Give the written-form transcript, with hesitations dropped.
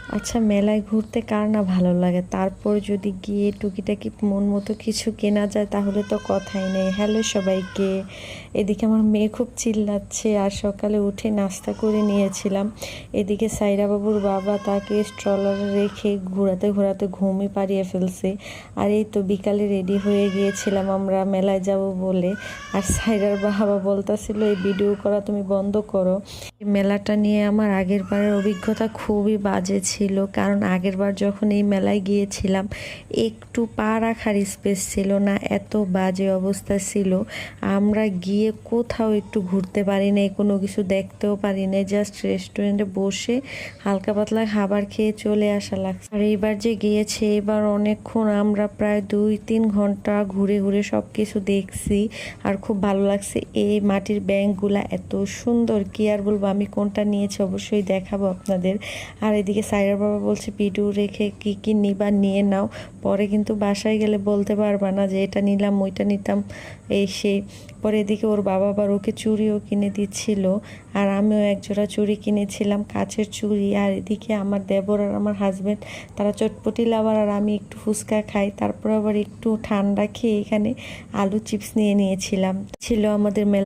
আচ্ছা, মেলায় ঘুরতে কার না ভালো লাগে? তারপর যদি গিয়ে টুকিটাকি মন মতো কিছু কেনা যায় তাহলে তো কথাই নেই। হ্যালো সবাইকে। এদিকে আমার মেয়ে খুব চিল্লাচ্ছে আর সকালে উঠে নাস্তা করে নিয়েছিলাম। এদিকে সাইরা বাবুর বাবা তাকে স্ট্রলারে রেখে ঘোরাতে ঘোরাতে ঘুমই পাড়িয়ে ফেলছে। আর এই তো বিকালে রেডি হয়ে গিয়েছিলাম আমরা মেলায় যাব বলে। আর সাইরার বাবা বলতাছিল এই ভিডিও করা তুমি বন্ধ করো। এই মেলাটা নিয়ে আমার আগের বারের অভিজ্ঞতা খুবই বাজে ছিল, কারণ আগের বার যখন এই মেলায় গিয়েছিলাম একটু পা রাখার স্পেস ছিল না, এত বাজে অবস্থা ছিল। আমরা গিয়ে কোথাও একটু ঘুরতে পারি নাই, কোনো কিছু দেখতেও পারি নাই, জাস্ট রেস্টুরেন্টে বসে হালকা পাতলা খাবার খেয়ে চলে আসা লাগছে। আর এইবার যে গিয়েছে এবার অনেকক্ষণ আমরা প্রায় 2-3 ঘন্টা ঘুরে ঘুরে সব কিছু দেখছি আর খুব ভালো লাগছে। এই মাটির ব্যাংকগুলা এত সুন্দর, কি আর বলবো, আমি কোনটা নিয়েছি অবশ্যই দেখাবো আপনাদের। আর এদিকে সাইরার বাবা বলছে ভিডিও রেখে কি কি নিবা নিয়ে নাও, পরে কিন্তু বাসায় গেলে বলতে পারবা না যে এটা নিলাম ওইটা নিতাম এই সেই। পরে এদিকে ওর বাবা আবার ওকে চুড়িও কিনে দিচ্ছিল, আর আমিও একজোড়া চুড়ি কিনেছিলাম, কাচের চুড়ি। আর এদিকে আমার দেবর আর আমার হাজব্যান্ড তারা চটপটি লাভার, আর আমি একটু ফুচকা খাই। তারপর আবার একটু ঠান্ডা খেয়ে এখানে আলু চিপস নিয়ে নিয়েছিলাম। ছিল আমাদের মেলা।